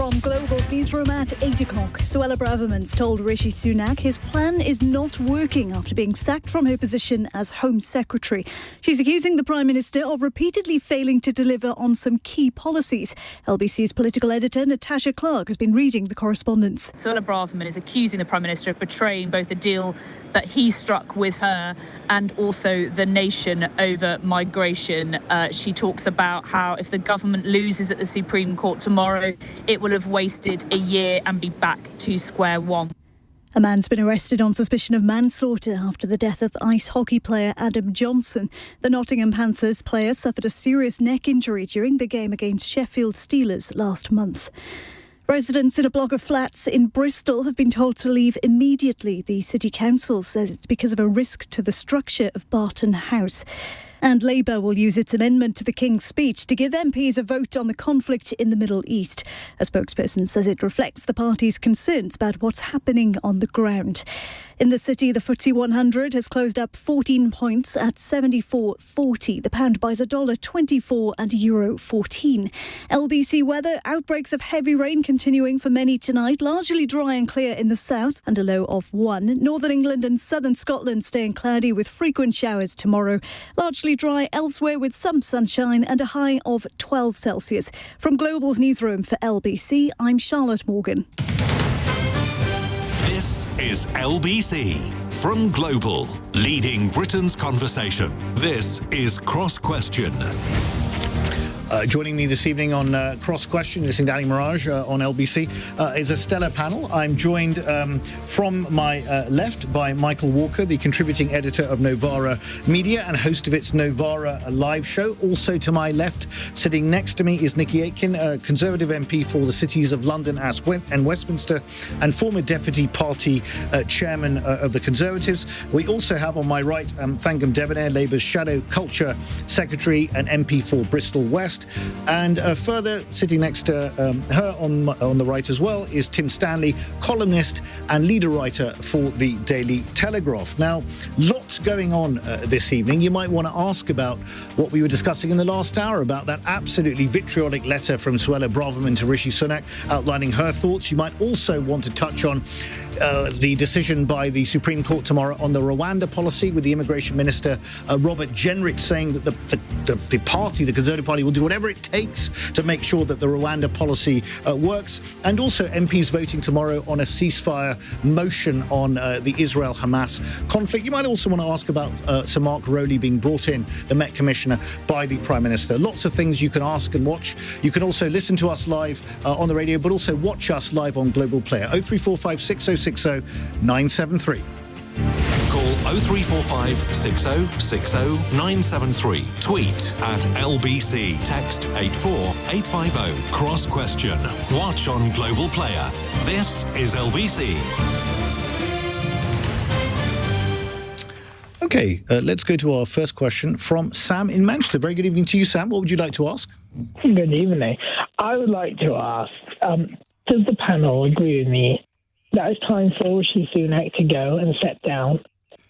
from Global's newsroom at 8 o'clock. Suella Braverman's told Rishi Sunak his plan is not working after being sacked from her position as Home Secretary. She's accusing the Prime Minister of repeatedly failing to deliver on some key policies. LBC's political editor Natasha Clark has been reading the correspondence. Suella Braverman is accusing the Prime Minister of betraying both the deal that he struck with her and also the nation over migration. She talks about how if the government loses at the Supreme Court tomorrow, it will have wasted a year and be back to square one. A man's been arrested on suspicion of manslaughter after the death of ice hockey player Adam Johnson. The Nottingham Panthers player suffered a serious neck injury during the game against Sheffield Steelers last month. Residents in a block of flats in Bristol have been told to leave immediately. The City Council says it's because of a risk to the structure of Barton House. And Labour will use its amendment to the King's speech to give MPs a vote on the conflict in the Middle East. A spokesperson says it reflects the party's concerns about what's happening on the ground. In the city, the FTSE 100 has closed up 14 points at 74.40. The pound buys $1.24 and euro 14. LBC weather, outbreaks of heavy rain continuing for many tonight, largely dry and clear in the south and a low of 1. Northern England and southern Scotland staying cloudy with frequent showers tomorrow. Largely dry elsewhere with some sunshine and a high of 12 Celsius. From Global's newsroom for LBC, I'm Charlotte Morgan. This is LBC from Global, leading Britain's conversation. This is Cross Question. Joining me this evening on Cross Question, listening to Ali Miraj on LBC, is a stellar panel. I'm joined from my left by Michael Walker, the contributing editor of Novara Media and host of its Novara live show. Also to my left, sitting next to me, is Nickie Aiken, a Conservative MP for the cities of London and Westminster and former Deputy Party Chairman of the Conservatives. We also have on my right Thangam Debbonaire, Labour's Shadow Culture Secretary and MP for Bristol West. And further, sitting next to her on the right as well, is Tim Stanley, columnist and leader writer for the Daily Telegraph. Now, lots going on this evening. You might want to ask about what we were discussing in the last hour, about that absolutely vitriolic letter from Suella Braverman to Rishi Sunak outlining her thoughts. You might also want to touch on the decision by the Supreme Court tomorrow on the Rwanda policy, with the Immigration Minister Robert Jenrick saying that the party, the Conservative Party, will do whatever it takes to make sure that the Rwanda policy works. And also MPs voting tomorrow on a ceasefire motion on the Israel-Hamas conflict. You might also want to ask about Sir Mark Rowley being brought in, the Met Commissioner, by the Prime Minister. Lots of things you can ask and watch. You can also listen to us live on the radio, but also watch us live on Global Player. 0345 6060 973. Call 0345 6060 973. Tweet at LBC. Text 84850. Cross Question. Watch on Global Player. This is LBC. OK, let's go to our first question from Sam in Manchester. Very good evening to you, Sam. What would you like to ask? Good evening. I would like to ask, does the panel agree with me that it's time for Rishi Sunak to go and step down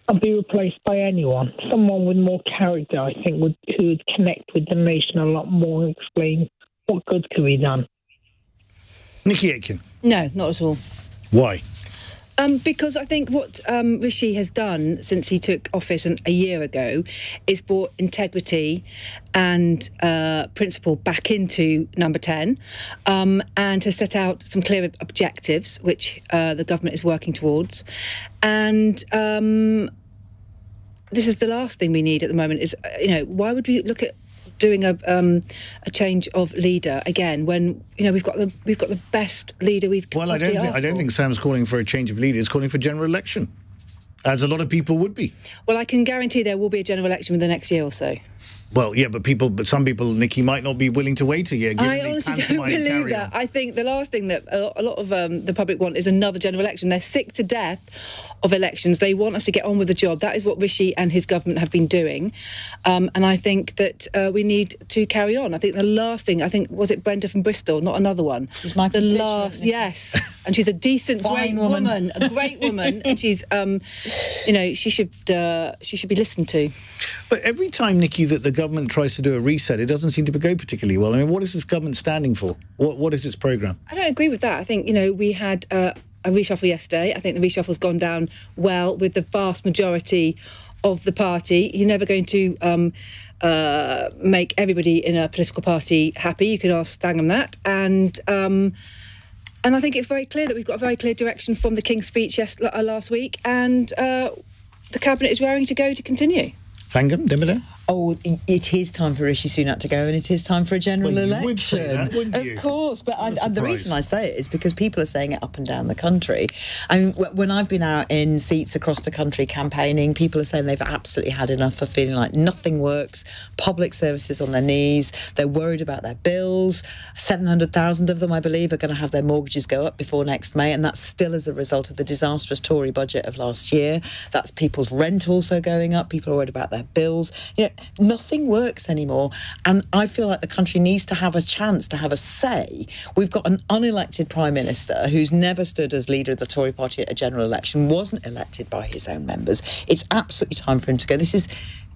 and be replaced by anyone, someone with more character, I think, who would connect with the nation a lot more and explain what good could be done? Nickie Aiken. No, not at all. Why? Because I think what Rishi has done since he took office a year ago is brought integrity and principle back into Number 10 and has set out some clear objectives which the government is working towards. And this is the last thing we need at the moment is, why would we look at doing a change of leader again when we've got the best leader we've well I don't think Sam's calling for a change of leader. He's calling for general election, as a lot of people would be. Well, I can guarantee there will be a general election within the next year or so. Well, yeah, but some people, Nickie, might not be willing to wait a year. I honestly don't believe that. I think the last thing that a lot of the public want is another general election. They're sick to death of elections. They want us to get on with the job. That is what Rishi and his government have been doing. And I think that we need to carry on. I think the last thing, was it Brenda from Bristol, not another one? She's my constituent. Yes. And she's a decent, great woman. A great woman. And she's, she should be listened to. But every time, Nickie, that the government tries to do a reset, it doesn't seem to go particularly well. I mean, what is this government standing for? What is its programme? I don't agree with that. I think, we had a reshuffle yesterday. I think the reshuffle's gone down well with the vast majority of the party. You're never going to make everybody in a political party happy. You could ask Thangam that. And I think it's very clear that we've got a very clear direction from the King's speech last week, and the Cabinet is raring to go to continue. Thangam, Debbonaire? Oh, it is time for Rishi Sunak to go, and it is time for a general election. You would say that, wouldn't you? Of course, but the reason I say it is because people are saying it up and down the country. I mean, when I've been out in seats across the country campaigning, people are saying they've absolutely had enough of feeling like nothing works, public services on their knees, they're worried about their bills. 700,000 of them, I believe, are going to have their mortgages go up before next May, and that's still as a result of the disastrous Tory budget of last year. That's people's rent also going up. People are worried about their bills. Nothing works anymore, and I feel like the country needs to have a chance to have a say. We've got an unelected Prime Minister who's never stood as leader of the Tory party at a general election, wasn't elected by his own members. It's absolutely time for him to go.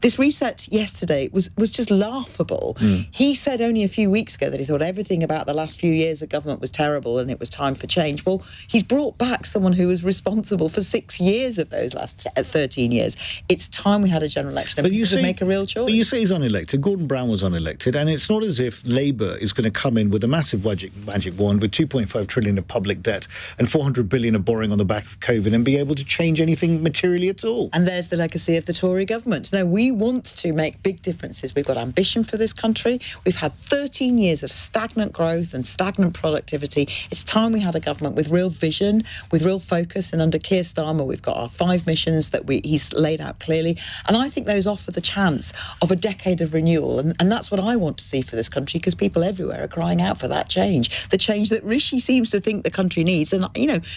This reset yesterday was just laughable. He said only a few weeks ago that he thought everything about the last few years of government was terrible and it was time for change. Well, he's brought back someone who was responsible for 6 years of those last 13 years. It's time we had a general election and people make a real choice. But you say he's unelected. Gordon Brown was unelected, and it's not as if Labour is going to come in with a massive magic wand with 2.5 trillion of public debt and 400 billion of borrowing on the back of COVID and be able to change anything materially at all. And there's the legacy of the Tory government. No, we want to make big differences. We've got ambition for this country. We've had 13 years of stagnant growth and stagnant productivity. It's time we had a government with real vision, with real focus. And under Keir Starmer, we've got our 5 missions that he's laid out clearly. And I think those offer the chance of a decade of renewal. And that's what I want to see for this country, because people everywhere are crying out for that change. The change that Rishi seems to think the country needs. And,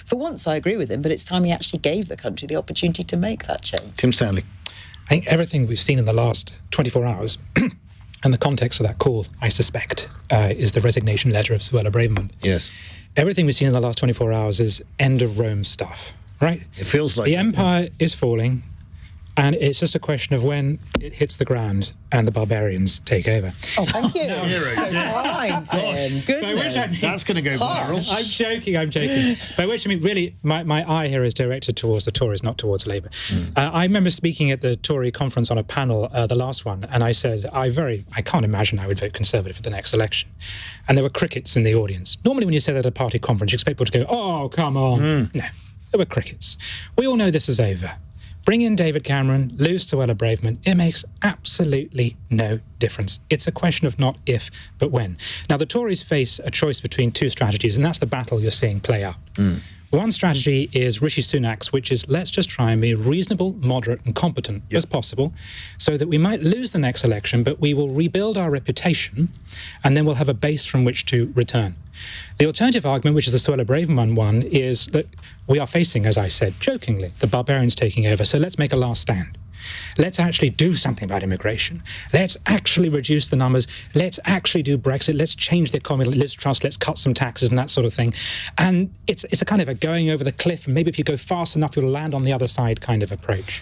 for once I agree with him, but it's time he actually gave the country the opportunity to make that change. Tim Stanley. I think everything we've seen in the last 24 hours, and the context of that call, I suspect, is the resignation letter of Suella Braverman. Yes. Everything we've seen in the last 24 hours is end of Rome stuff, right? It feels like the empire is falling, and it's just a question of when it hits the ground and the barbarians take over. Oh, thank you. So kind, Tim. Goodness. That's going to go viral. I'm joking. By which I mean, really, my eye here is directed towards the Tories, not towards Labour. I remember speaking at the Tory conference on a panel, the last one, and I said, I can't imagine I would vote Conservative for the next election. And there were crickets in the audience. Normally when you say that at a party conference, you expect people to go, oh, come on. No, there were crickets. We all know this is over. Bring in David Cameron, lose Suella Braverman. It makes absolutely no difference. It's a question of not if, but when. Now, the Tories face a choice between 2 strategies, and that's the battle you're seeing play out. One strategy is Rishi Sunak's, which is let's just try and be reasonable, moderate and competent as possible so that we might lose the next election, but we will rebuild our reputation and then we'll have a base from which to return. The alternative argument, which is the Suella Braverman one, is that we are facing, as I said, jokingly, the barbarians taking over, so let's make a last stand. Let's actually do something about immigration. Let's actually reduce the numbers. Let's actually do Brexit. Let's change the economy. Liz Truss, let's cut some taxes and that sort of thing. And it's a kind of a going over the cliff, and maybe if you go fast enough, you'll land on the other side kind of approach.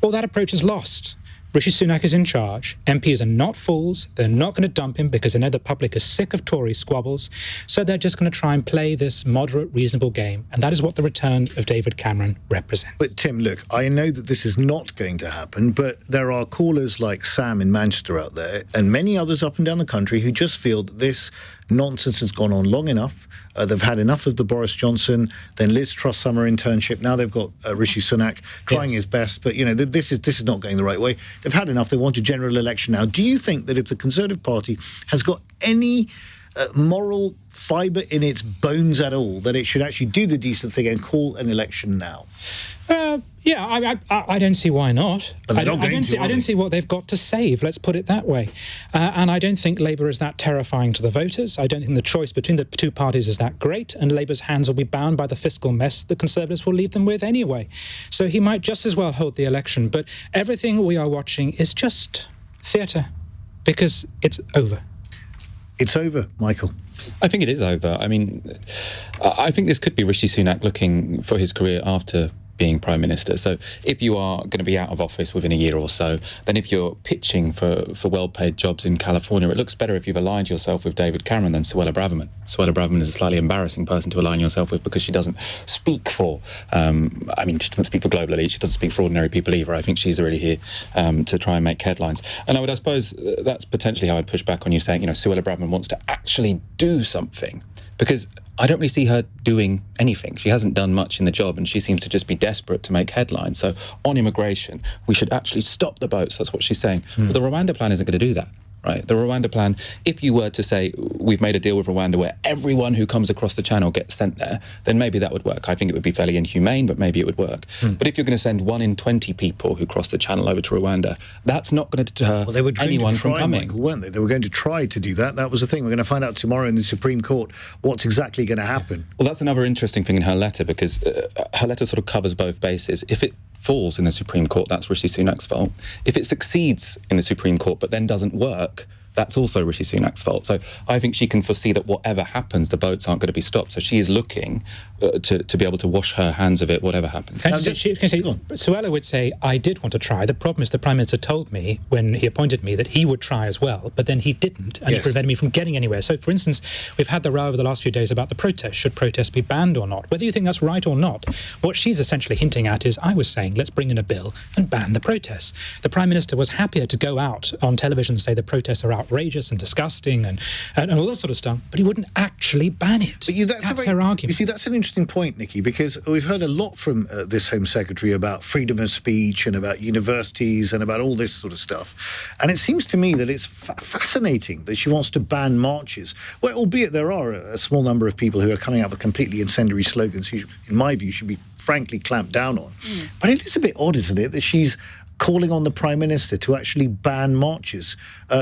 Well, that approach is lost. Rishi Sunak is in charge. MPs are not fools. They're not going to dump him because they know the public is sick of Tory squabbles. So they're just going to try and play this moderate, reasonable game. And that is what the return of David Cameron represents. But Tim, look, I know that this is not going to happen, but there are callers like Sam in Manchester out there and many others up and down the country who just feel that this nonsense has gone on long enough. They've had enough of the Boris Johnson, then Liz Truss summer internship. Now they've got Rishi Sunak trying his best, but this is not going the right way. They've had enough. They want a general election now. Do you think that if the Conservative Party has got any moral fibre in its bones at all, that it should actually do the decent thing and call an election now? Yeah, I don't see why not. But I don't see what they've got to save, let's put it that way. And I don't think Labour is that terrifying to the voters. I don't think the choice between the two parties is that great, and Labour's hands will be bound by the fiscal mess the Conservatives will leave them with anyway. So he might just as well hold the election. But everything we are watching is just theatre, because it's over. It's over, Michael. I think it is over. I mean, I think this could be Rishi Sunak looking for his career after being Prime Minister. So if you are going to be out of office within a year or so, then if you're pitching for well-paid jobs in California, it looks better if you've aligned yourself with David Cameron than Suella Braverman. Suella Braverman is a slightly embarrassing person to align yourself with because she doesn't speak for, she doesn't speak for global elite, she doesn't speak for ordinary people either. I think she's really here to try and make headlines. And I suppose that's potentially how I'd push back on you saying, Suella Braverman wants to actually do something, because I don't really see her doing anything. She hasn't done much in the job, and she seems to just be desperate to make headlines. So on immigration, we should actually stop the boats. That's what she's saying. But the Rwanda plan isn't going to do that. Right, the Rwanda plan, if you were to say we've made a deal with Rwanda where everyone who comes across the channel gets sent there, then maybe that would work. I think it would be fairly inhumane, but maybe it would work. But if you're going to send 1 in 20 people who cross the channel over to Rwanda, that's not going to deter anyone from coming. Michael, weren't they? They were going to try to do that. That was the thing. We're going to find out tomorrow in the Supreme Court what's exactly going to happen. Well, that's another interesting thing in her letter, because her letter sort of covers both bases. If it falls in the Supreme Court, that's Rishi Sunak's fault. If it succeeds in the Supreme Court but then doesn't work, that's also Rishi Sunak's fault. So I think she can foresee that whatever happens, the boats aren't going to be stopped. So she is looking to be able to wash her hands of it, whatever happens. Suella would say, I did want to try. The problem is the Prime Minister told me when he appointed me that he would try as well, but then he didn't, and he prevented me from getting anywhere. So, for instance, we've had the row over the last few days about the protest. Should protests be banned or not? Whether you think that's right or not, what she's essentially hinting at is, I was saying, let's bring in a bill and ban the protests. The Prime Minister was happier to go out on television and say the protests are outrageous and disgusting and all that sort of stuff, but he wouldn't actually ban it. But that's her argument. You see, that's an interesting point, Nickie, because we've heard a lot from this Home Secretary about freedom of speech and about universities and about all this sort of stuff. And it seems to me that it's fascinating that she wants to ban marches, well, albeit there are a small number of people who are coming up with completely incendiary slogans who, in my view, should be frankly clamped down on. But it is a bit odd, isn't it, that she's calling on the Prime Minister to actually ban marches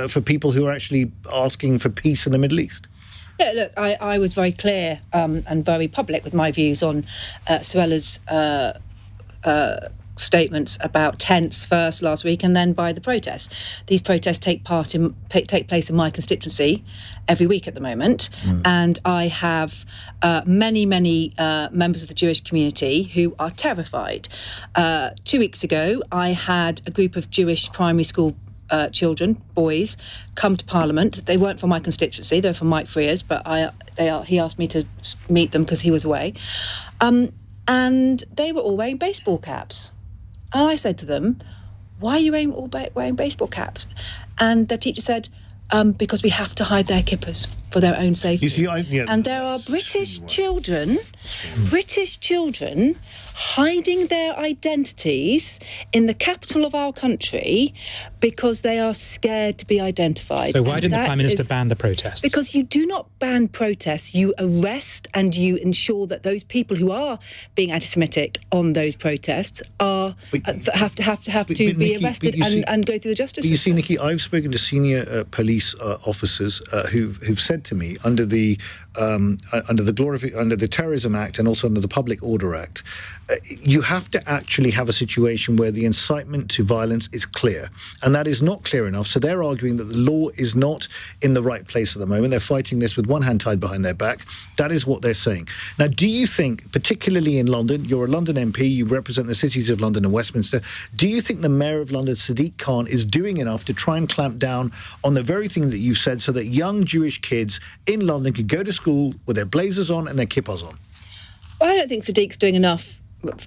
for people who are actually asking for peace in the Middle East? Yeah, look, I was very clear and very public with my views on Suella's statements about tents first last week and then by the protests. These protests take place in my constituency every week at the moment, and I have many members of the Jewish community who are terrified. 2 weeks ago, I had a group of Jewish primary school children, boys, come to Parliament. They weren't from my constituency, they were from Mike Freer's, but he asked me to meet them because he was away. And they were all wearing baseball caps. And I said to them, why are you all wearing baseball caps? And the teacher said, because we have to hide their kippahs for their own safety. You see, and there are British children hiding their identities in the capital of our country because they are scared to be identified. So why didn't the Prime Minister ban the protests? Because you do not ban protests. You arrest and you ensure that those people who are being anti-Semitic on those protests are have to be arrested and go through the justice system. You see, Nickie, I've spoken to senior police officers who've said to me under the Terrorism Act and also under the Public Order Act, you have to actually have a situation where the incitement to violence is clear, and that is not clear enough. So they're arguing that the law is not in the right place at the moment. They're fighting this with one hand tied behind their back. That is what they're saying. Now, do you think, particularly in London, you're a London MP, you represent the cities of London and Westminster, do you think the Mayor of London, Sadiq Khan, is doing enough to try and clamp down on the very thing that you've said so that young Jewish kids in London could go to school with their blazers on and their kippahs on? Well, I don't think Sadiq's doing enough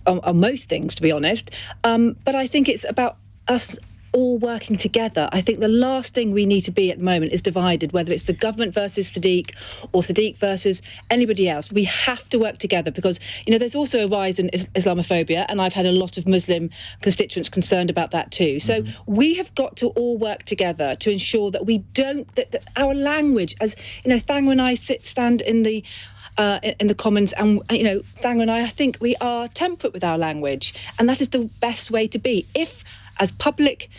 on most things, to be honest. But I think it's about us all working together. I think the last thing we need to be at the moment is divided, whether it's the government versus Sadiq or Sadiq versus anybody else. We have to work together because, there's also a rise in Islamophobia, and I've had a lot of Muslim constituents concerned about that too. So we have got to all work together to ensure that we don't, that our language, as, Thangam and I stand in the in the Commons, and Thangam and I think we are temperate with our language, and that is the best way to be. If, as public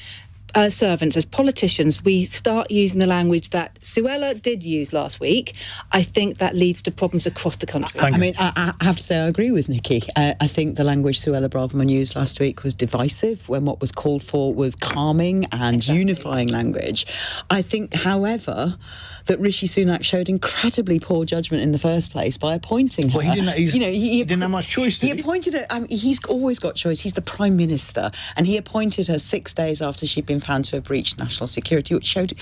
servants, as politicians, we start using the language that Suella did use last week, I think that leads to problems across the country. I mean, I have to say I agree with Nickie. I think the language Suella Braverman used last week was divisive when what was called for was calming and unifying language. I think, however, that Rishi Sunak showed incredibly poor judgment in the first place by appointing her. Well, he didn't have much choice, did he? He appointed her. He's always got choice. He's the Prime Minister, and he appointed her 6 days after she'd been found to have breached national security, which showed,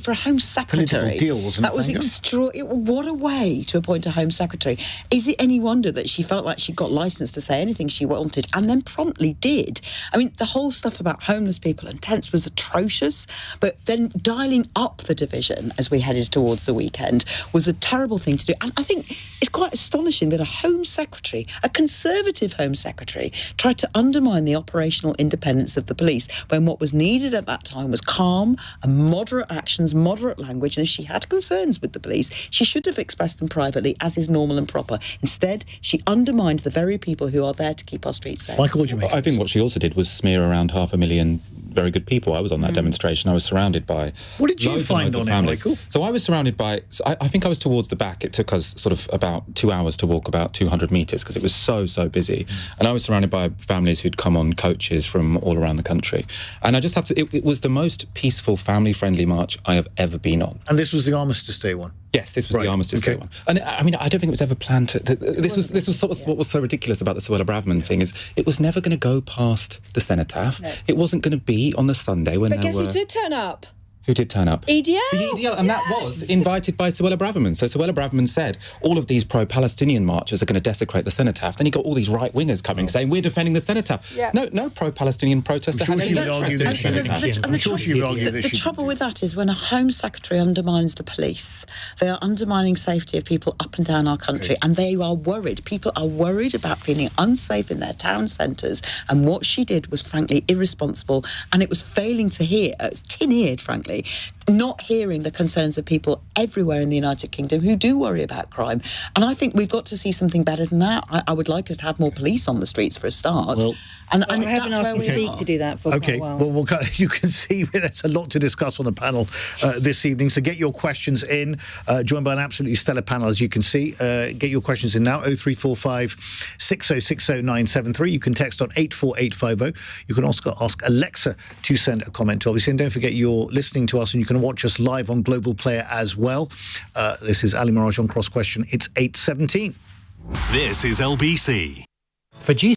for a Home Secretary, political deal, wasn't it? That was extraordinary. What a way to appoint a Home Secretary. Is it any wonder that she felt like she got licence to say anything she wanted, and then promptly did? The whole stuff about homeless people and tents was atrocious, but then dialing up the division as we headed towards the weekend was a terrible thing to do. And I think it's quite astonishing that a Home Secretary, a Conservative Home Secretary, tried to undermine the operational independence of the police when what was needed at that time was calm and moderate actions, moderate language. And if she had concerns with the police, she should have expressed them privately, as is normal and proper. Instead, she undermined the very people who are there to keep our streets safe. Michael, what do you make? I think what she also did was smear around 500,000 very good people. I was on that demonstration. I was surrounded by What did you loads find and loads on of it, families. Michael? So I was surrounded by, I think I was towards the back. It took us sort of about 2 hours to walk about 200 metres because it was so busy. And I was surrounded by families who'd come on coaches from all around the country. And I just have to, it was the most peaceful, family-friendly march I have ever been on. And this was the Armistice Day one? Yes, this was the Armistice Day one. And I don't think it was ever planned to... This was sort of what was so ridiculous about the Suella Braverman thing is it was never going to go past the cenotaph. No. It wasn't going to be on the Sunday when But guess who did turn up? Who did turn up? EDL. The EDL, and that was invited by Suella Braverman. So Suella Braverman said, all of these pro-Palestinian marchers are going to desecrate the cenotaph. Then he got all these right-wingers coming saying, we're defending the cenotaph. Yeah. No pro-Palestinian protester had any interest in the cenotaph. I'm sure she would argue that the trouble with that is when a Home Secretary undermines the police, they are undermining safety of people up and down our country, and they are worried. People are worried about feeling unsafe in their town centres, and what she did was frankly irresponsible, and it was failing to hear, tin-eared, frankly, not hearing the concerns of people everywhere in the United Kingdom who do worry about crime. And I think we've got to see something better than that. I would like us to have more police on the streets for a start. Well, I haven't asked Sadiq to do that for quite a while. Well, you can see there's a lot to discuss on the panel this evening. So get your questions in. Joined by an absolutely stellar panel, as you can see. Get your questions in now. 0345 6060 973. You can text on 84850. You can also ask Alexa to send a comment to LBC. And don't forget, you're listening to us and you can watch us live on Global Player as well. This is Ali Miraj on Cross Question. It's 8:17. This is LBC. For G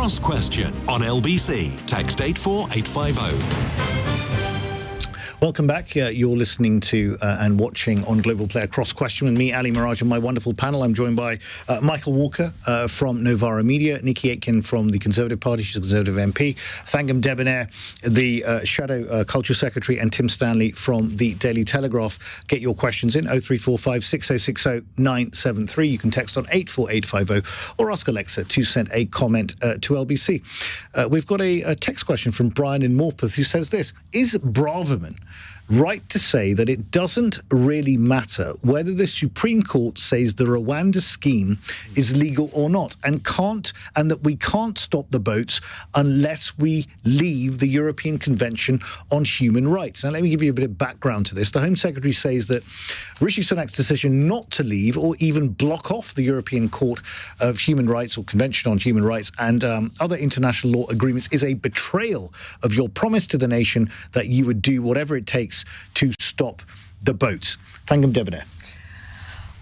Cross Question on LBC. Text 84850. Welcome back. You're listening to and watching on Global Player Cross Question with me, Ali Miraj, and my wonderful panel. I'm joined by Michael Walker from Novara Media, Nickie Aiken from the Conservative Party, she's a Conservative MP, Thangam Debbonaire, the Shadow Culture Secretary, and Tim Stanley from the Daily Telegraph. Get your questions in 0345 6060 973. You can text on 84850 or ask Alexa to send a comment to LBC. We've got a text question from Brian in Morpeth who says this: Is Braverman right to say that it doesn't really matter whether the Supreme Court says the Rwanda scheme is legal or not, and that we can't stop the boats unless we leave the European Convention on Human Rights? Now, let me give you a bit of background to this. The Home Secretary says that Rishi Sunak's decision not to leave or even block off the European Court of Human Rights or Convention on Human Rights and other international law agreements is a betrayal of your promise to the nation that you would do whatever it takes to stop the boats. Thangam Debbonaire.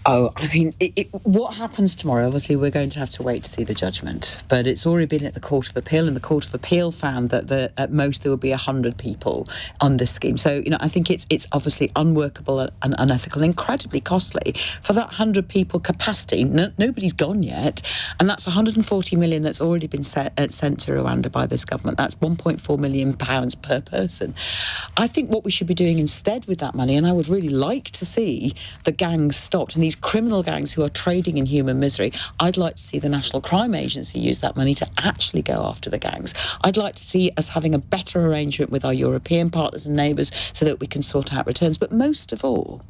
Oh, I mean, what happens tomorrow? Obviously, we're going to have to wait to see the judgment. But it's already been at the Court of Appeal, and the Court of Appeal found that at most there will be 100 people on this scheme. So, I think it's obviously unworkable and unethical, incredibly costly. For that 100 people capacity, nobody's gone yet, and that's 140 million that's already been sent to Rwanda by this government. That's £1.4 million per person. I think what we should be doing instead with that money, and I would really like to see the gangs stopped, and these criminal gangs who are trading in human misery, I'd like to see the National Crime Agency use that money to actually go after the gangs. I'd like to see us having a better arrangement with our European partners and neighbours so that we can sort out returns. But most of all,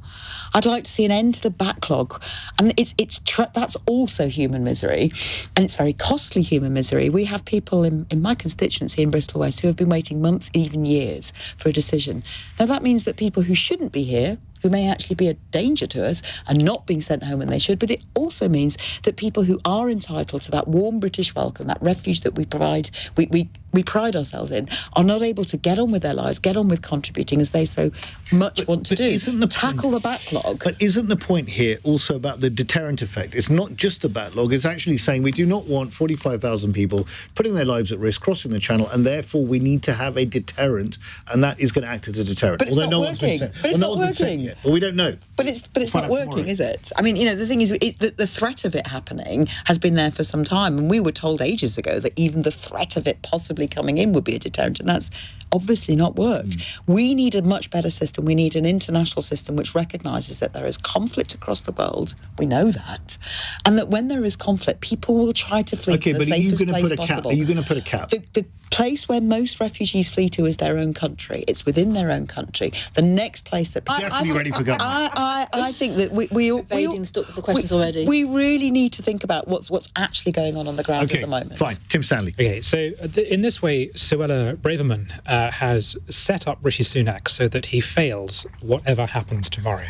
I'd like to see an end to the backlog. And that's also human misery, and it's very costly human misery. We have people in my constituency in Bristol West who have been waiting months, even years, for a decision. Now, that means that people who shouldn't be here, who may actually be a danger to us, are not being sent home when they should. But it also means that people who are entitled to that warm British welcome, that refuge that we provide, we pride ourselves in, are not able to get on with their lives, get on with contributing as they so much want to do. Tackle the backlog. But isn't the point here also about the deterrent effect? It's not just the backlog, it's actually saying we do not want 45,000 people putting their lives at risk, crossing the channel, and therefore we need to have a deterrent, and that is going to act as a deterrent. But it's not working. But it's not working. Well, we don't know. But it's not working, tomorrow. Is it? I mean, the thing is, the threat of it happening has been there for some time, and we were told ages ago that even the threat of it possibly coming in would be a deterrent, and that's obviously not worked. We need a much better system. We need an international system which recognises that there is conflict across the world. We know that. And that when there is conflict, people will try to flee to the safest place possible. Are you going to put a cap? The place where most refugees flee to is their own country. It's within their own country. The next place that... Definitely ready for government. I think that we the questions already. We really need to think about what's actually going on the ground at the moment. Fine. Tim Stanley. Okay, so in this way, Suella Braverman has set up Rishi Sunak so that he fails whatever happens tomorrow.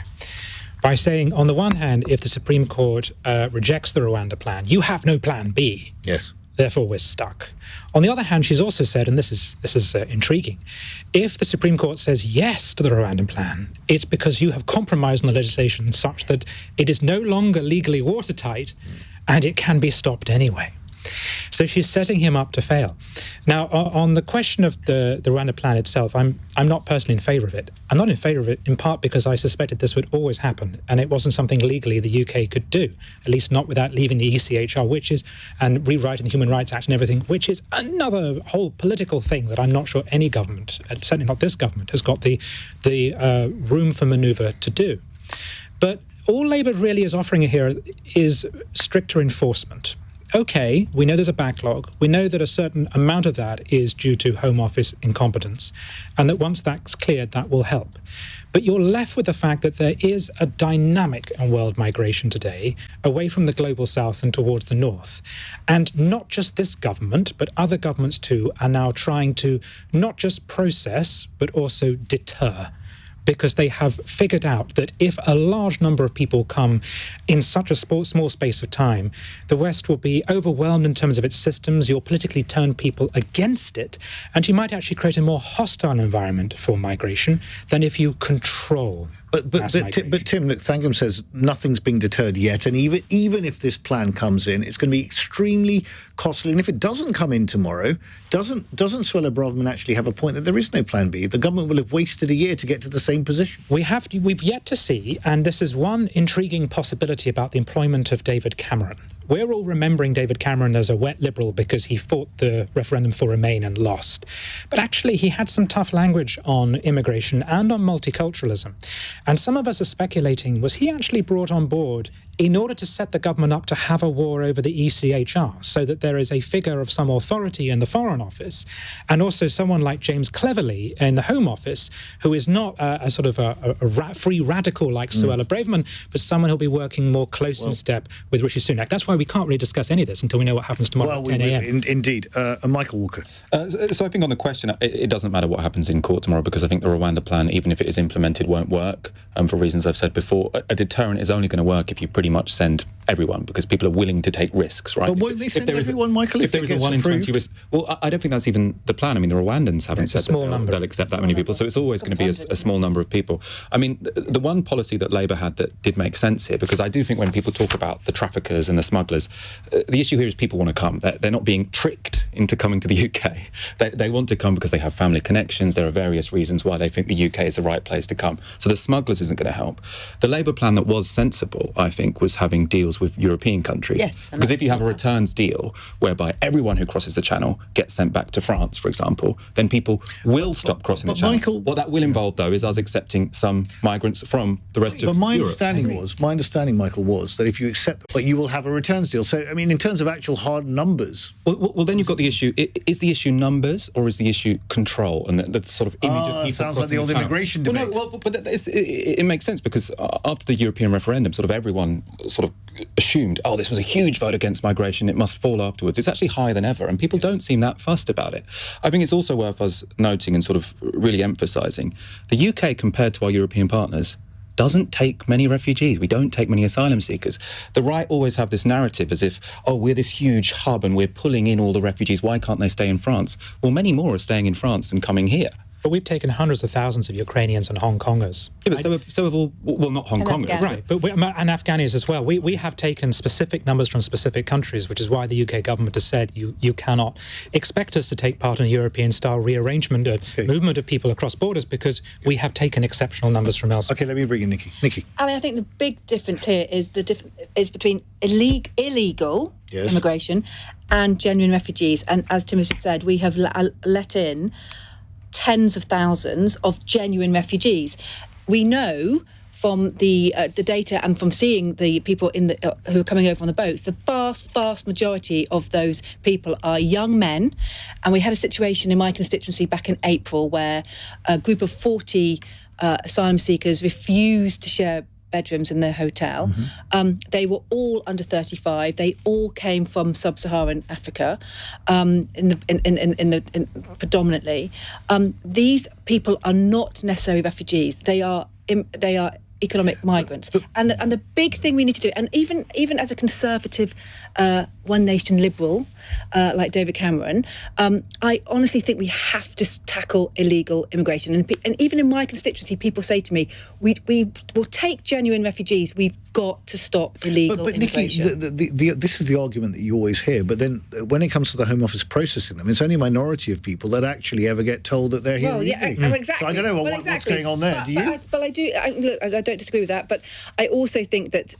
By saying, on the one hand, if the Supreme Court rejects the Rwanda plan, you have no plan B. Yes. Therefore, we're stuck. On the other hand, she's also said, and this is intriguing, if the Supreme Court says yes to the Rwandan plan, it's because you have compromised on the legislation such that it is no longer legally watertight and it can be stopped anyway. So she's setting him up to fail. Now, on the question of the Rwanda plan itself, I'm not personally in favour of it. I'm not in favour of it in part because I suspected this would always happen, and it wasn't something legally the UK could do, at least not without leaving the ECHR, and rewriting the Human Rights Act and everything, which is another whole political thing that I'm not sure any government, certainly not this government, has got the room for manoeuvre to do. But all Labour really is offering here is stricter enforcement. Okay, we know there's a backlog. We know that a certain amount of that is due to Home Office incompetence, and that once that's cleared, that will help. But you're left with the fact that there is a dynamic in world migration today, away from the global south and towards the north. And not just this government, but other governments too, are now trying to not just process, but also deter. Because they have figured out that if a large number of people come in such a small space of time, the West will be overwhelmed in terms of its systems. You'll politically turn people against it, and you might actually create a more hostile environment for migration than if you control But Tim, look, Thangam says nothing's being deterred yet, and even if this plan comes in, it's going to be extremely costly. And if it doesn't come in tomorrow, doesn't Suella Braverman actually have a point that there is no plan B? The government will have wasted a year to get to the same position. We've yet to see, and this is one intriguing possibility about the employment of David Cameron. We're all remembering David Cameron as a wet liberal because he fought the referendum for Remain and lost. But actually, he had some tough language on immigration and on multiculturalism. And some of us are speculating, was he actually brought on board in order to set the government up to have a war over the ECHR, so that there is a figure of some authority in the Foreign Office, and also someone like James Cleverly in the Home Office, who is not a sort of a free radical like Suella Braverman, but someone who'll be working more close in step with Rishi Sunak. That's why we can't really discuss any of this until we know what happens tomorrow at 10 a.m. Indeed. Michael Walker. So I think on the question, it doesn't matter what happens in court tomorrow, because I think the Rwanda plan, even if it is implemented, won't work, for reasons I've said before. A deterrent is only going to work if you pretty much send everyone, because people are willing to take risks, right? But won't they send everyone, Michael, if there is a 1 in 20 risk? Well, I don't think that's even the plan. I mean, the Rwandans haven't said that they'll accept that many people, so it's always going to be a small number of people. I mean, the one policy that Labour had that did make sense here, because I do think when people talk about the traffickers and the smugglers, the issue here is people want to come. They're not being tricked into coming to the UK. They want to come because they have family connections. There are various reasons why they think the UK is the right place to come. So the smugglers isn't going to help. The Labour plan that was sensible, I think, was having deals with European countries. Yes. Because if you have a returns deal whereby everyone who crosses the Channel gets sent back to France, for example, then people will stop crossing the Channel. Michael, what that will involve, though, is us accepting some migrants from the rest of Europe. But my understanding, Michael, was that if you accept, but you will have a returns deal. So, I mean, in terms of actual hard numbers... Well, then you've got the issue, is the issue numbers or is the issue control? And the sort of image of people sounds like the old Channel. immigration debate. But it makes sense, because after the European referendum, sort of everyone sort of assumed, this was a huge vote against migration, it must fall afterwards. It's actually higher than ever, and people don't seem that fussed about it. I think it's also worth us noting and sort of really emphasising, the UK, compared to our European partners, doesn't take many refugees. We don't take many asylum seekers. The right always have this narrative as if, we're this huge hub and we're pulling in all the refugees. Why can't they stay in France? Well, many more are staying in France than coming here. But we've taken hundreds of thousands of Ukrainians and Hong Kongers. Yeah, but so have all, well, not Hong Kongers. Right, but and Afghanis as well. We have taken specific numbers from specific countries, which is why the UK government has said you cannot expect us to take part in a European-style rearrangement, movement of people across borders, because we have taken exceptional numbers from elsewhere. Okay, let me bring in Nickie. Nickie. I mean, I think the big difference here is between illegal immigration and genuine refugees. And as Tim has just said, we have let in tens of thousands of genuine refugees. We know from the data and from seeing the people who are coming over on the boats, the vast majority of those people are young men. And we had a situation in my constituency back in April where a group of 40 asylum seekers refused to share bedrooms in their hotel. They were all under 35. They all came from sub-Saharan Africa, predominantly. These people are not necessarily refugees. They are economic migrants. And the big thing we need to do, and even as a conservative one nation liberal like David Cameron, I honestly think we have to tackle illegal immigration. And even in my constituency, people say to me, we will take genuine refugees. We've got to stop illegal immigration. Nickie, this is the argument that you always hear, but then when it comes to the Home Office processing them, it's only a minority of people that actually ever get told that they're here illegally. Exactly. So I don't know what's going on there. Do you? I don't disagree with that, but I also think that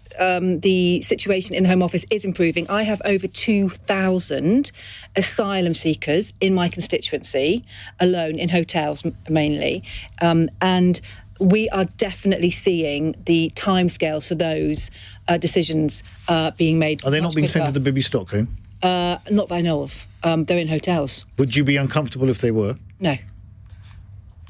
the situation in the Home Office is improving. I have over 2,000 asylum seekers in my constituency alone, in hotels mainly, and we are definitely seeing the timescales for those decisions being made. Are they not being sent to the Bibby Stockholm? Not that I know of. They're in hotels. Would you be uncomfortable if they were? No.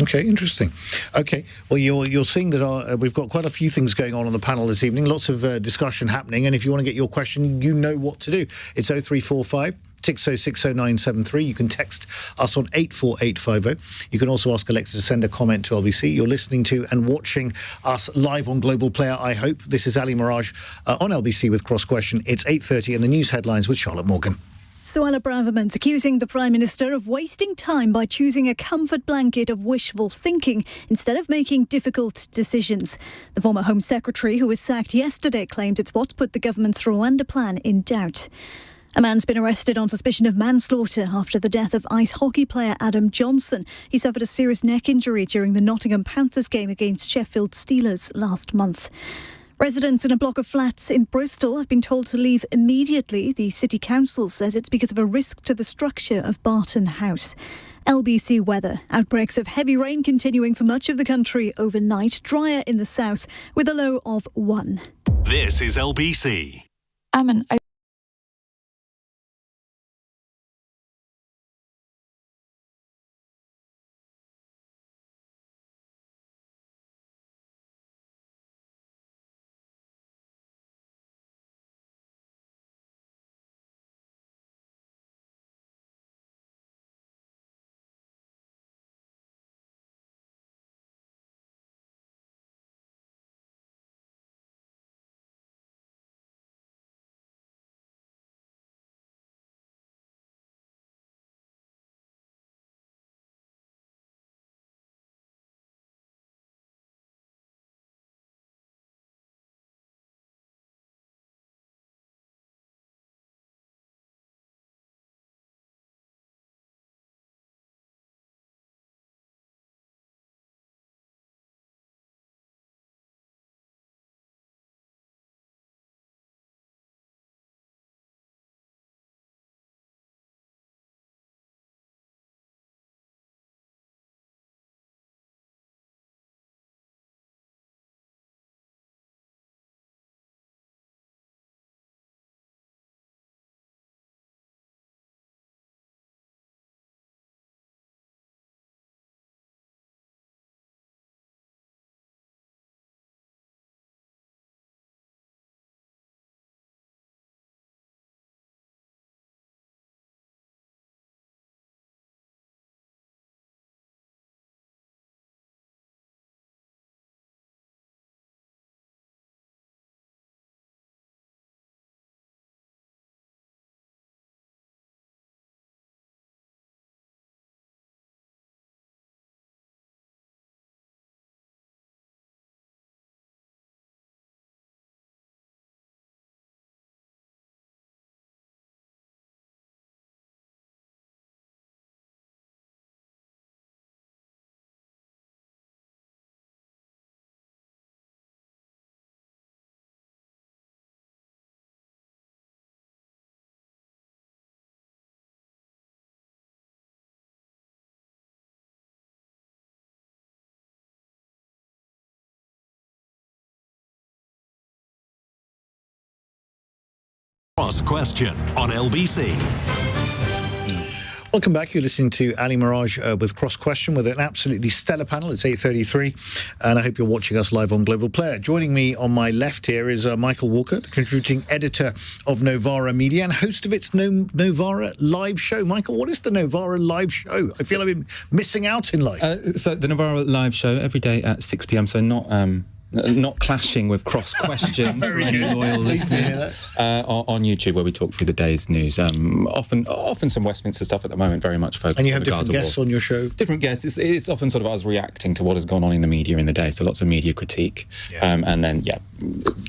Okay, interesting. Okay, well, you're seeing that we've got quite a few things going on the panel this evening, lots of discussion happening, and if you want to get your question, you know what to do. It's 0345 60600973. You can text us on 84850. You can also ask Alexa to send a comment to LBC. You're listening to and watching us live on Global Player, I hope. This is Ali Miraj on LBC with Cross Question. It's 8:30 and the news headlines with Charlotte Morgan. Suella Braverman's accusing the Prime Minister of wasting time by choosing a comfort blanket of wishful thinking instead of making difficult decisions. The former Home Secretary, who was sacked yesterday, claimed it's what put the government's Rwanda plan in doubt. A man's been arrested on suspicion of manslaughter after the death of ice hockey player Adam Johnson. He suffered a serious neck injury during the Nottingham Panthers game against Sheffield Steelers last month. Residents in a block of flats in Bristol have been told to leave immediately. The City Council says it's because of a risk to the structure of Barton House. LBC weather. Outbreaks of heavy rain continuing for much of the country overnight. Drier in the south with a low of 1. This is LBC. Cross Question on LBC. Welcome back. You're listening to Ali Miraj with Cross Question with an absolutely stellar panel. It's 8:33, and I hope you're watching us live on Global Player. Joining me on my left here is Michael Walker, the contributing editor of Novara Media and host of its Novara live show. Michael, what is the Novara live show? I feel I've been missing out in life. So the Novara live show every day at 6 p.m. So not clashing with Cross Question for any loyal listeners on YouTube, where we talk through the day's news. Often some Westminster stuff at the moment, very much focused. And you have on the different Gaza guests war. on your show? Different guests. It's often sort of us reacting to what has gone on in the media in the day. So lots of media critique, and then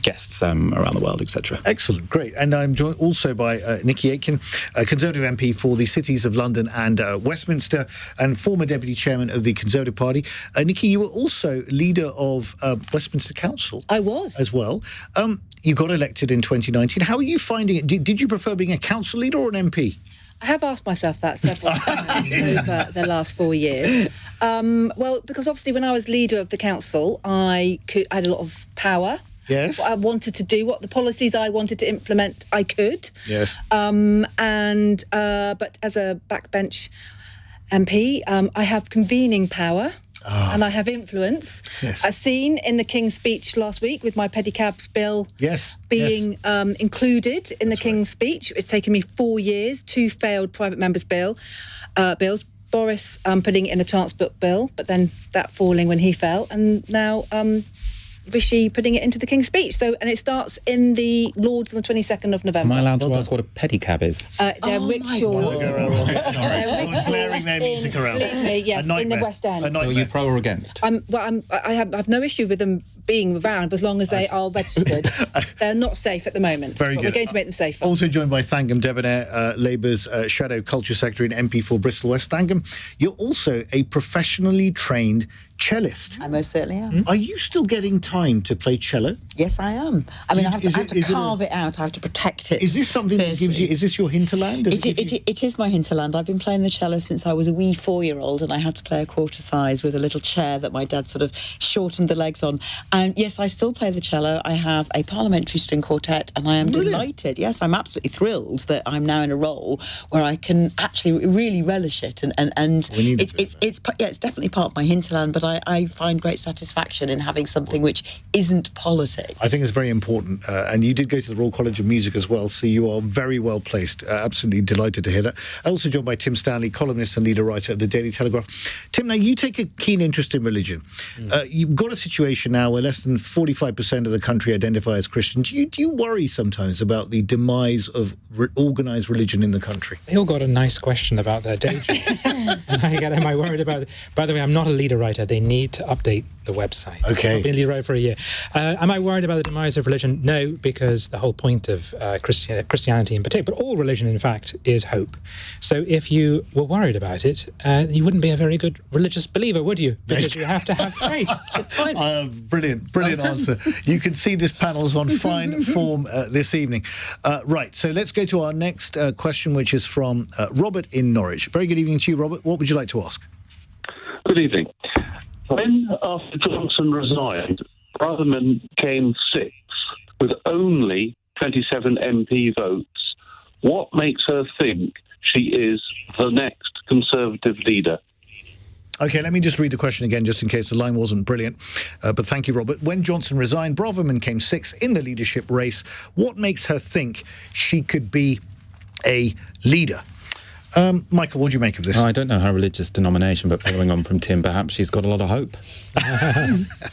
guests around the world, etc. Excellent, great. And I'm joined also by Nickie Aiken, Conservative MP for the cities of London and Westminster, and former Deputy Chairman of the Conservative Party. Nickie, you were also leader of Westminster Council. I was. As well. You got elected in 2019. How are you finding it? Did you prefer being a council leader or an MP? I have asked myself that several times over the last 4 years. Well, because obviously when I was leader of the council, I had a lot of power. Yes. What I wanted to do, what the policies I wanted to implement, I could. Yes. But as a backbench MP, I have convening power. And I have influence. Yes. As seen in the King's speech last week with my pedicabs bill being included in the King's speech. It's taken me 4 years, 2 failed private members' bills. Boris putting it in the Chancellor's bill, but then that falling when he fell. And now Rishi putting it into the King's Speech. So, and it starts in the Lords on the 22nd of November. Am I allowed to ask what a pedicab is? They're rickshaws. Sorry, blaring their music around. Yes, in the West End. So are you pro or against? I have no issue with them being around as long as they are registered. They're not safe at the moment. Very good. We're going to make them safer. Also joined by Thangam Debbonaire, Labour's Shadow Culture Secretary and MP for Bristol West. Thangam, you're also a professionally trained cellist. I most certainly am. Are you still getting time to play cello? Yes, I am. I mean, I have to carve it out. I have to protect it. Is this something that gives you? Is this your hinterland? It is my hinterland. I've been playing the cello since I was a wee 4-year-old, and I had to play a quarter size with a little chair that my dad sort of shortened the legs on. And yes, I still play the cello. I have a parliamentary string quartet, and I am delighted. Yes, I'm absolutely thrilled that I'm now in a role where I can actually really relish it. And it's definitely part of my hinterland. But I find great satisfaction in having something which isn't politics. I think it's very important. And you did go to the Royal College of Music as well, so you are very well placed. Absolutely delighted to hear that. Also joined by Tim Stanley, columnist and leader writer at the Daily Telegraph. Tim, now you take a keen interest in religion. You've got a situation now where less than 45% of the country identify as Christian. Do you worry sometimes about the demise of organised religion in the country? They all got a nice question about their day jobs. Am I worried about it? By the way, I'm not a leader writer. They need to update the website. Okay. I've been a leader writer for a year. Am I worried about the demise of religion? No, because the whole point of Christianity in particular, but all religion in fact, is hope. So if you were worried about it, you wouldn't be a very good religious believer, would you? Because you have to have faith. Brilliant answer. You can see this panel's on fine form this evening. Right, so let's go to our next question, which is from Robert in Norwich. Very good evening to you, Robert. What would you like to ask? Good evening. When, after Johnson resigned, Braverman came sixth with only 27 MP votes, what makes her think she is the next Conservative leader? OK, let me just read the question again, just in case the line wasn't brilliant. But thank you, Robert. When Johnson resigned, Braverman came sixth in the leadership race. What makes her think she could be a leader? Michael, what do you make of this? I don't know her religious denomination, but following on from Tim, perhaps she's got a lot of hope.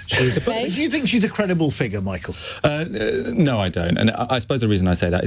Do you think she's a credible figure, Michael? No, I don't. And I suppose the reason I say that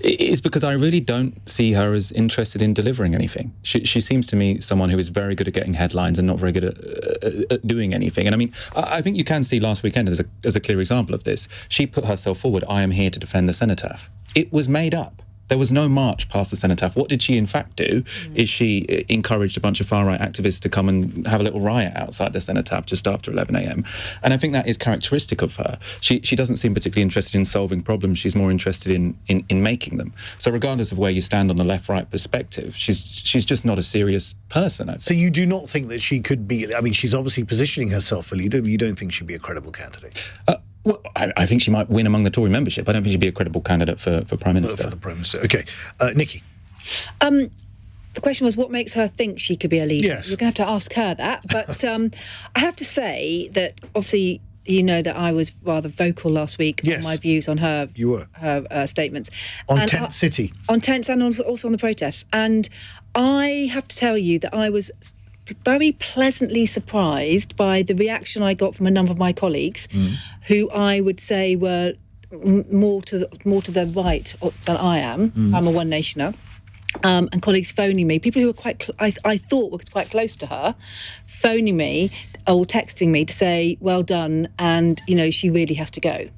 is because I really don't see her as interested in delivering anything. She seems to me someone who is very good at getting headlines and not very good at doing anything. And I mean, I think you can see last weekend as a clear example of this. She put herself forward, I am here to defend the cenotaph. It was made up. There was no march past the cenotaph. What did she in fact do? Is she encouraged a bunch of far-right activists to come and have a little riot outside the cenotaph just after 11 a.m. And I think that is characteristic of her. She doesn't seem particularly interested in solving problems. She's more interested in making them. So regardless of where you stand on the left-right perspective, she's just not a serious person, I think. So you do not think that she could be... I mean, she's obviously positioning herself for leader, but you don't think she'd be a credible candidate? Well, I think she might win among the Tory membership. I don't think she'd be a credible candidate for Prime Minister. For the Prime Minister. OK. Nickie? The question was, what makes her think she could be a leader? Yes. You're going to have to ask her that. But I have to say that, obviously, you know that I was rather vocal last week on my views on her statements. On Tent City. On tents and also on the protests. And I have to tell you that I was very pleasantly surprised by the reaction I got from a number of my colleagues, who I would say were more to the right than I am. I'm a One Nationer. And colleagues phoning me, people who were I thought were quite close to her, phoning me or texting me to say, well done, and, you know, she really has to go.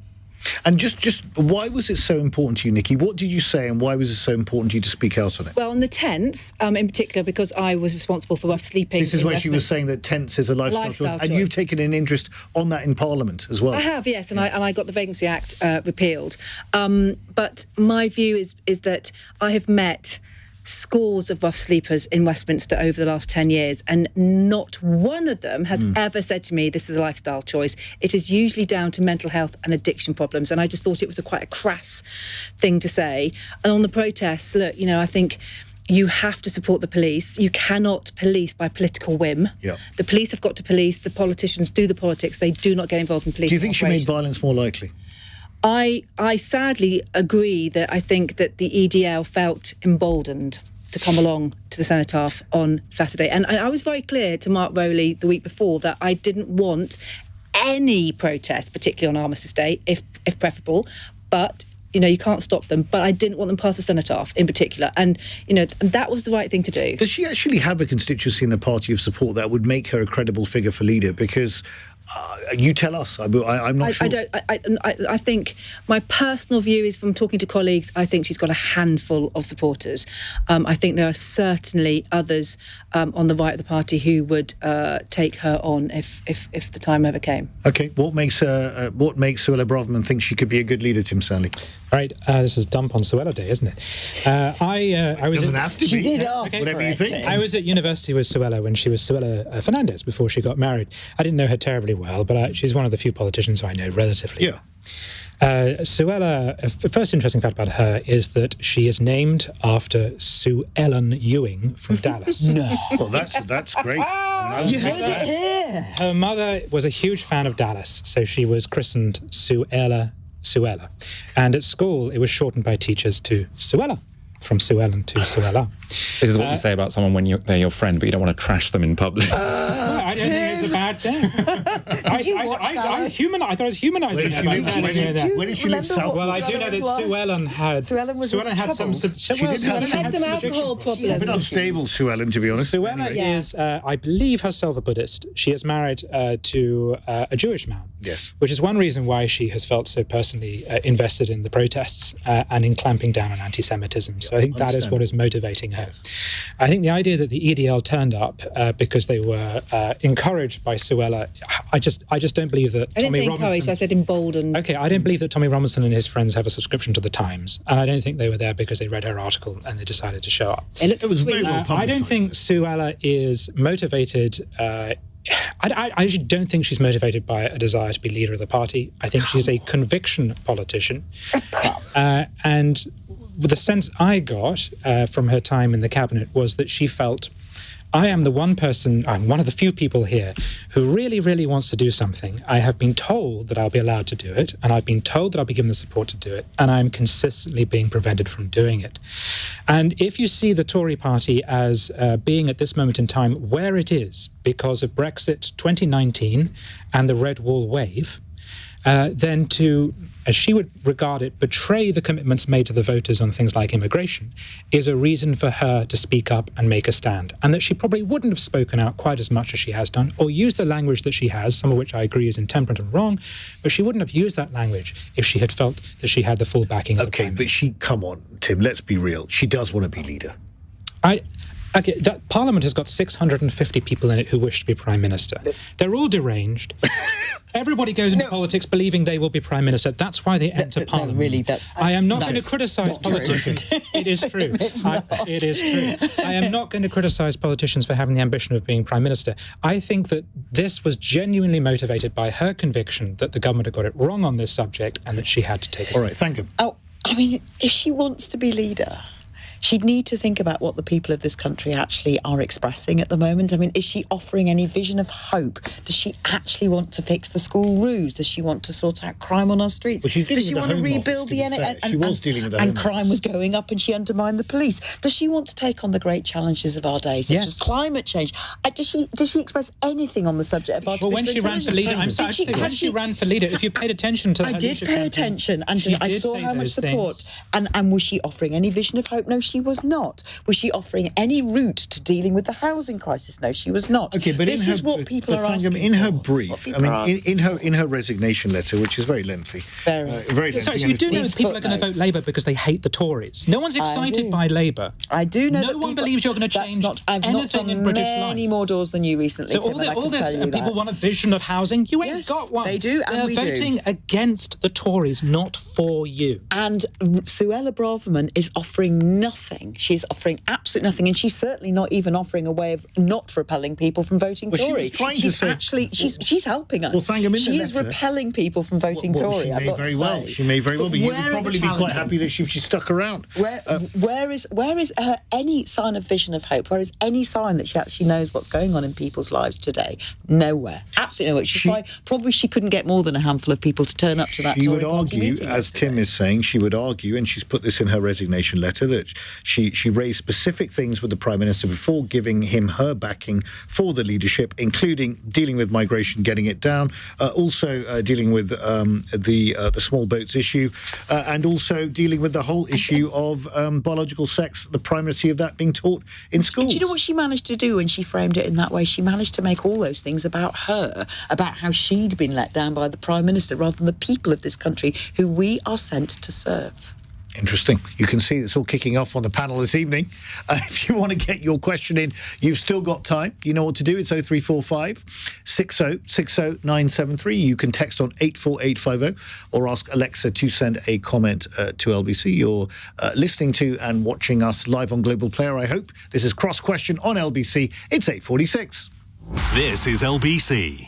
And just why was it so important to you, Nickie? What did you say and why was it so important to you to speak out on it? Well, on the tents, in particular, because I was responsible for rough sleeping. This is where she was saying that tents is a lifestyle choice. And you've taken an interest on that in Parliament as well. I have, yes, and I got the Vacancy Act repealed. But my view is that I have met scores of rough sleepers in Westminster over the last 10 years, and not one of them has ever said to me, this is a lifestyle choice. It is usually down to mental health and addiction problems, and I just thought it was quite a crass thing to say. And on the protests, look, you know, I think you have to support the police. You cannot police by political whim. Yep. The police have got to police. The politicians do the politics. They do not get involved in police. Do you think she made violence more likely? I sadly agree that I think that the EDL felt emboldened to come along to the cenotaph on Saturday. And I was very clear to Mark Rowley the week before that I didn't want any protest, particularly on Armistice Day, if preferable, but you can't stop them. But I didn't want them past the cenotaph in particular. And, that was the right thing to do. Does she actually have a constituency in the party of support that would make her a credible figure for leader? Because you tell us. I'm not sure. I think my personal view is, from talking to colleagues, I think she's got a handful of supporters. I think there are certainly others on the right of the party who would take her on if the time ever came. Okay, what makes Suella Braverman think she could be a good leader, Tim Stanley? Right, this is Dump on Suella Day, isn't it? I was. Doesn't have to be. She did ask whatever for you it. think. I was at university with Suella when she was Suella Fernandez before she got married. I didn't know her terribly well, but she's one of the few politicians I know relatively well. Suella, the first interesting fact about her is that she is named after Sue Ellen Ewing from Dallas. No. Well, that's great. You heard it here. Her mother was a huge fan of Dallas, so she was christened Suella. And at school, it was shortened by teachers to Suella, from Sue Ellen to Suella. This is what you say about someone when they're your friend, but you don't want to trash them in public. I don't think it's a bad thing. Did you watch Dallas? I thought I was humanising her. Where did she live? South? Well, I do know that Sue Ellen had some alcohol problems. She's a bit unstable, Sue Ellen, to be honest. Suella is, I believe, herself a Buddhist. She is married to a Jewish man. Yes. Which is one reason why she has felt so personally invested in the protests and in clamping down on anti-Semitism. So I think that is what is motivating her. Yes. I think the idea that the EDL turned up because they were encouraged by Suella, I just don't believe that I didn't Tommy say Robinson... encouraged, I said emboldened. Okay, I don't believe that Tommy Robinson and his friends have a subscription to the Times, and I don't think they were there because they read her article and they decided to show up. It was very well publicised. I don't think Suella is motivated... I actually don't think she's motivated by a desire to be leader of the party. I think she's a conviction politician. And the sense I got from her time in the cabinet was that she felt, I am the one person, I'm one of the few people here who really, really wants to do something. I have been told that I'll be allowed to do it, and I've been told that I'll be given the support to do it, and I'm consistently being prevented from doing it. And if you see the Tory party as being at this moment in time where it is because of Brexit 2019 and the Red Wall wave, then to, as she would regard it, betray the commitments made to the voters on things like immigration is a reason for her to speak up and make a stand. And that she probably wouldn't have spoken out quite as much as she has done, or used the language that she has, some of which I agree is intemperate and wrong, but she wouldn't have used that language if she had felt that she had the full backing of the Prime Minister. But come on, Tim, let's be real. She does want to be leader. Okay, that Parliament has got 650 people in it who wish to be Prime Minister. They're all deranged. Everybody goes into politics believing they will be Prime Minister. That's why they enter Parliament. No, really, that's... I am not going to criticise politicians. It is true. It is true. I am not going to criticise politicians for having the ambition of being Prime Minister. I think that this was genuinely motivated by her conviction that the government had got it wrong on this subject and that she had to take a All right, thank you. Oh, I mean, if she wants to be leader, she'd need to think about what the people of this country actually are expressing at the moment. I mean, is she offering any vision of hope? Does she actually want to fix the school roofs? Does she want to sort out crime on our streets? Well, does she want to rebuild the NHS? She was dealing with the and crime was going up and she undermined the police. Does she want to take on the great challenges of our day, such as climate change? Does she express anything on the subject of artificial intelligence? Well, when she ran for leader, I'm sorry, when she ran for leader, if you paid attention to her I did pay attention, and I saw how much support. Things. And was she offering any vision of hope? No, she was not. Was she offering any route to dealing with the housing crisis? No, she was not. Okay, but this is what people are asking in her for. brief, I mean, in her resignation letter, which is very lengthy, very lengthy. Sorry, so you do know that people are going to vote Labour because they hate the Tories. No one's excited by Labour. I do know. No one believes you're going to change anything in British life. Many more doors than you recently. So Tim, all this, people want a vision of housing. You ain't got one. They do, and we do. They're voting against the Tories, not for you. And Suella Braverman is offering nothing. She's offering absolutely nothing, and she's certainly not even offering a way of not repelling people from voting Tory. She's helping us. Well, Thangam, she is repelling people from voting Tory. She may very well. She may very well be. You would probably be quite happy that she stuck around. Where is any sign of vision of hope? Where is any sign that she actually knows what's going on in people's lives today? Nowhere. Absolutely nowhere. Probably she couldn't get more than a handful of people to turn up to that Tory party meeting. She would argue, as Tim is saying, she would argue, and she's put this in her resignation letter, that She raised specific things with the Prime Minister before giving him her backing for the leadership, including dealing with migration, getting it down, also dealing with the small boats issue, and also dealing with the whole issue of biological sex, the primacy of that being taught in schools. Do you know what she managed to do when she framed it in that way? She managed to make all those things about her, about how she'd been let down by the Prime Minister rather than the people of this country who we are sent to serve. Interesting. You can see it's all kicking off on the panel this evening. If you want to get your question in, you've still got time. You know what to do. It's 0345 60 60 973. You can text on 84850 or ask Alexa to send a comment to LBC. You're listening to and watching us live on Global Player, I hope. This is Cross Question on LBC. It's 8:46. This is LBC.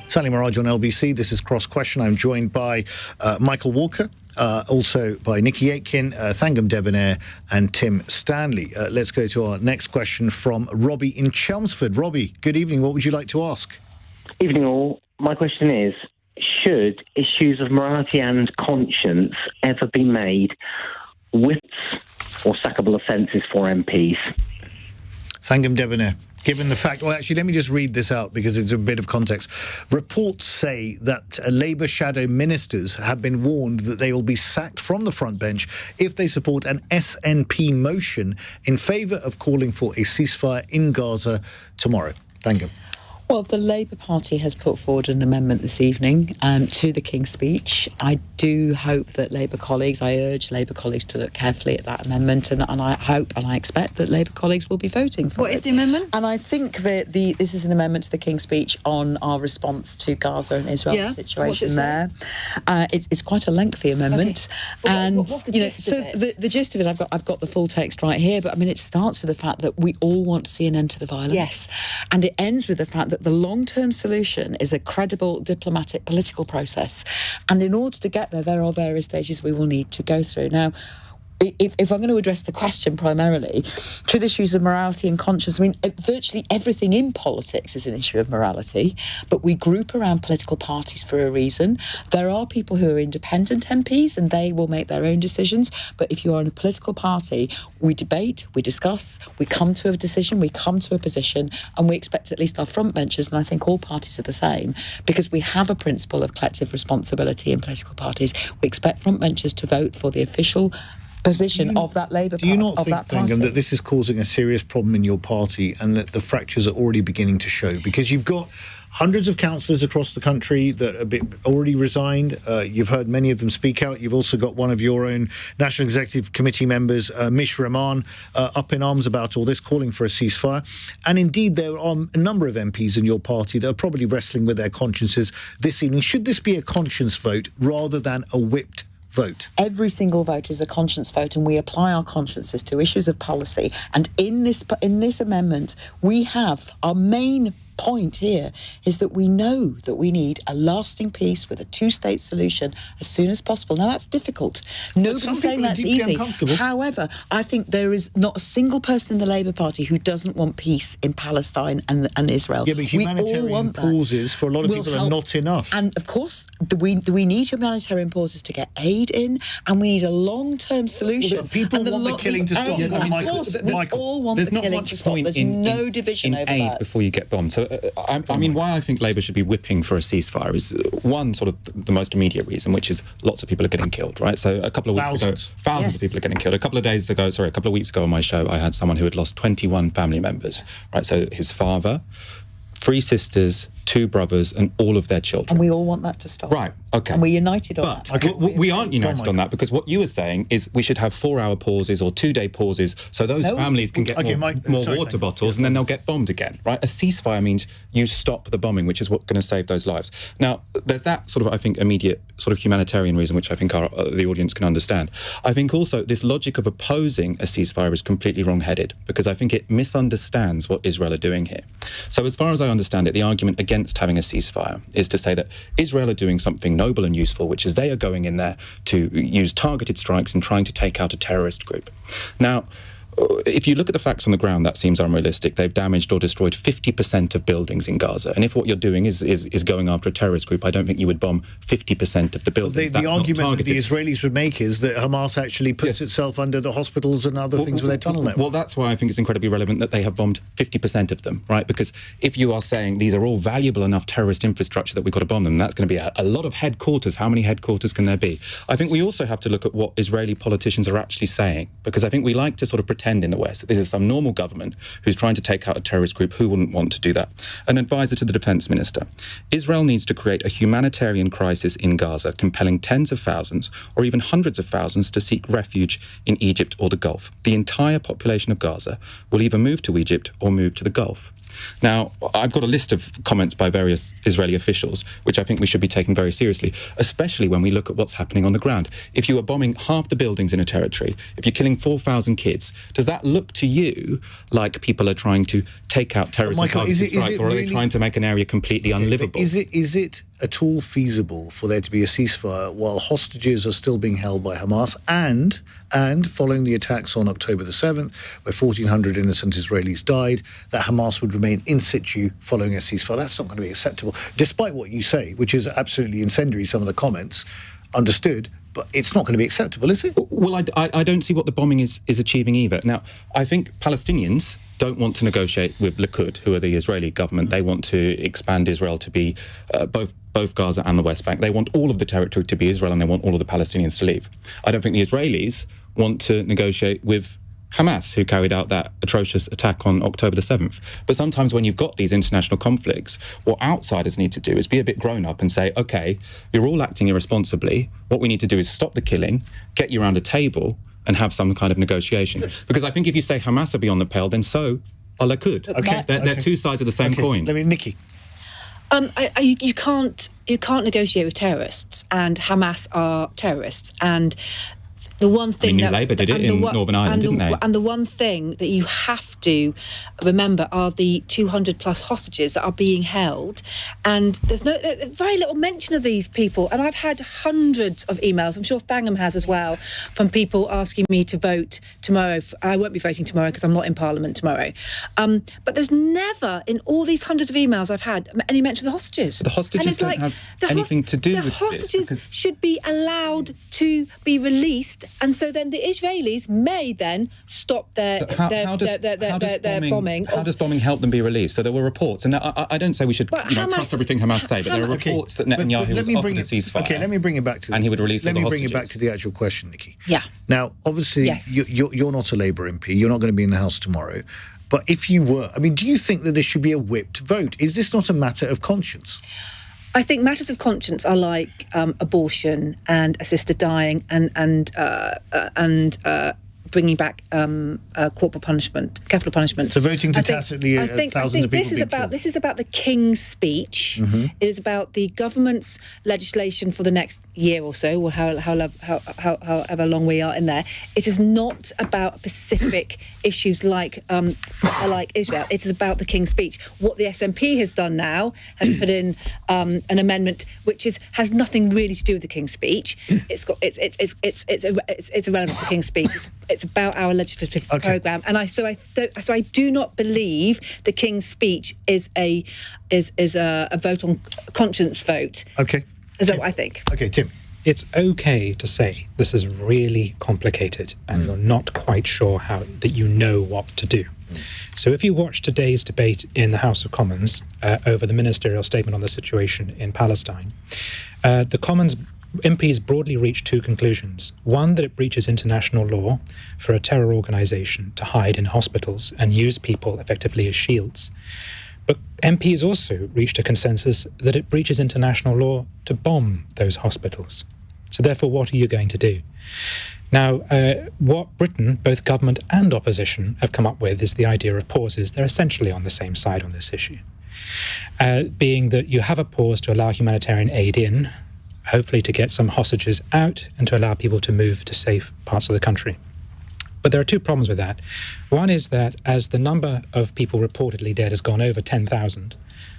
Stanley Miraj on LBC. This is Cross Question. I'm joined by Michael Walker, also by Nickie Aiken, Thangam, Debbonaire and Tim Stanley. Let's go to our next question from Robbie in Chelmsford. Robbie, good evening. What would you like to ask? Evening all. My question is, should issues of morality and conscience ever be made whips or sackable offences for MPs? Thangam, Debbonaire. Given the fact, well, actually, let me just read this out because it's a bit of context. Reports say that Labour shadow ministers have been warned that they will be sacked from the front bench if they support an SNP motion in favour of calling for a ceasefire in Gaza tomorrow. Thank you. Well, the Labour Party has put forward an amendment this evening to the King's Speech. I do hope that I urge Labour colleagues to look carefully at that amendment, and I hope and I expect that Labour colleagues will be voting for it. What is the amendment? And I think that this is an amendment to the King's Speech on our response to Gaza and Israel, the situation there. It's quite a lengthy amendment. Okay. And what's the gist of it? The gist of it, I've got the full text right here, but I mean, it starts with the fact that we all want to see an end to the violence. Yes. And it ends with the fact that the long-term solution is a credible diplomatic political process. And in order to get there are various stages we will need to go through. Now, if I'm going to address the question primarily, should issues of morality and conscience, I mean, virtually everything in politics is an issue of morality, but we group around political parties for a reason. There are people who are independent MPs and they will make their own decisions, but if you are in a political party, we debate, we discuss, we come to a decision, we come to a position, and we expect at least our frontbenchers, and I think all parties are the same, because we have a principle of collective responsibility in political parties. We expect frontbenchers to vote for the official position of that Labour Party. Do you not think, Thangam, that this is causing a serious problem in your party and that the fractures are already beginning to show? Because you've got hundreds of councillors across the country that are already resigned. You've heard many of them speak out. You've also got one of your own National Executive Committee members, Mish Rahman, up in arms about all this, calling for a ceasefire. And indeed, there are a number of MPs in your party that are probably wrestling with their consciences this evening. Should this be a conscience vote rather than a whipped vote? Every single vote is a conscience vote, and we apply our consciences to issues of policy. And in this amendment, we have our main point here is that we know that we need a lasting peace with a two-state solution as soon as possible. Now, that's difficult. Nobody's saying that's easy. However, I think there is not a single person in the Labour Party who doesn't want peace in Palestine and Israel. Yeah, but humanitarian pauses for a lot of people are not enough. And, of course, we need humanitarian pauses to get aid in, and we need a long-term solution. Well, people want the killing to stop. We all want the killing to stop. There's no division over aid that. Before you get bombed. So, I mean, why I think Labour should be whipping for a ceasefire is one sort of the most immediate reason, which is lots of people are getting killed, right? So a couple of weeks ago, thousands of people are getting killed. A couple of weeks ago on my show, I had someone who had lost 21 family members, right? So his father, 3 sisters, 2 brothers, and all of their children. And we all want that to stop. Right, okay. And we're united on that. But we aren't united on that, because what you were saying is we should have 4-hour pauses or 2-day pauses so those families can get more water bottles and then they'll get bombed again, right? A ceasefire means you stop the bombing, which is what's going to save those lives. Now, there's that sort of, I think, immediate sort of humanitarian reason, which I think the audience can understand. I think also this logic of opposing a ceasefire is completely wrong-headed, because I think it misunderstands what Israel are doing here. So as far as I understand it, the argument against having a ceasefire is to say that Israel are doing something noble and useful, which is they are going in there to use targeted strikes and trying to take out a terrorist group. Now, if you look at the facts on the ground, that seems unrealistic. They've damaged or destroyed 50% of buildings in Gaza. And if what you're doing is going after a terrorist group, I don't think you would bomb 50% of the buildings. The argument that the Israelis would make is that Hamas actually puts itself under the hospitals and other things with their tunnel network. Well, that's why I think it's incredibly relevant that they have bombed 50% of them, right? Because if you are saying these are all valuable enough terrorist infrastructure that we've got to bomb them, that's going to be a lot of headquarters. How many headquarters can there be? I think we also have to look at what Israeli politicians are actually saying, because I think we like to sort of pretend in the West that this is some normal government who's trying to take out a terrorist group. Who wouldn't want to do that? An advisor to the defence minister. Israel needs to create a humanitarian crisis in Gaza, compelling tens of thousands or even hundreds of thousands to seek refuge in Egypt or the Gulf. The entire population of Gaza will either move to Egypt or move to the Gulf. Now, I've got a list of comments by various Israeli officials, which I think we should be taking very seriously, especially when we look at what's happening on the ground. If you are bombing half the buildings in a territory, if you're killing 4,000 kids, does that look to you like people are trying to take out terrorists and targeted strikes, or are they trying to make an area completely unlivable? Is it at all feasible for there to be a ceasefire while hostages are still being held by Hamas and following the attacks on October the 7th, where 1,400 innocent Israelis died, that Hamas would remain in situ following a ceasefire? That's not going to be acceptable, despite what you say, which is absolutely incendiary, some of the comments, understood, but it's not going to be acceptable, is it? Well, I don't see what the bombing is achieving either. Now, I think Palestinians don't want to negotiate with Likud, who are the Israeli government. They want to expand Israel to be both Gaza and the West Bank. They want all of the territory to be Israel, and they want all of the Palestinians to leave. I don't think the Israelis want to negotiate with Hamas, who carried out that atrocious attack on October the 7th. But sometimes when you've got these international conflicts, what outsiders need to do is be a bit grown up and say, OK, you're all acting irresponsibly. What we need to do is stop the killing, get you around a table and have some kind of negotiation. Because I think if you say Hamas are beyond the pale, then so are Likud. Okay. They're two sides of the same coin. Let me, Nickie. You can't negotiate with terrorists, and Hamas are terrorists, and The one thing New Labour did it in Northern Ireland, didn't they? And the one thing that you have to remember are the 200-plus hostages that are being held. And there's very little mention of these people. And I've had hundreds of emails, I'm sure Thangam has as well, from people asking me to vote tomorrow. I won't be voting tomorrow because I'm not in Parliament tomorrow. But there's never, in all these hundreds of emails I've had, any mention of the hostages. But the hostages don't have anything to do with this. The hostages should be allowed to be released, and so then the Israelis may then stop their bombing. How does bombing help them be released? So there were reports, and I don't say we should trust everything Hamas say, but there are reports that Netanyahu was offered a ceasefire. Okay, let me bring it back to and he would release all the hostages. Let me bring it back to the actual question, Nickie. Yeah. Now, obviously, yes. You're not a Labour MP. You're not going to be in the House tomorrow. But if you were, do you think that there should be a whipped vote? Is this not a matter of conscience? I think matters of conscience are like abortion and assisted dying and bringing back capital punishment. So voting to tacitly thousands of people. This is about the King's speech. Mm-hmm. It is about the government's legislation for the next year or so, or however long we are in there. It is not about specific issues like Israel. It is about the King's speech. What the SNP has done now has put in an amendment which has nothing really to do with the King's speech. It's irrelevant to the King's speech. It's about our legislative programme, and I do not believe the King's speech is a vote on conscience vote. Okay, is that what I think? Okay, Tim. It's okay to say this is really complicated and you're not quite sure that you know what to do. So if you watch today's debate in the House of Commons over the ministerial statement on the situation in Palestine, the Commons MPs broadly reached two conclusions. One, that it breaches international law for a terror organisation to hide in hospitals and use people effectively as shields. But MPs also reached a consensus that it breaches international law to bomb those hospitals. So therefore, what are you going to do? Now, what Britain, both government and opposition, have come up with is the idea of pauses. They're essentially on the same side on this issue, being that you have a pause to allow humanitarian aid in, hopefully to get some hostages out and to allow people to move to safe parts of the country. But there are two problems with that. One is that as the number of people reportedly dead has gone over 10,000,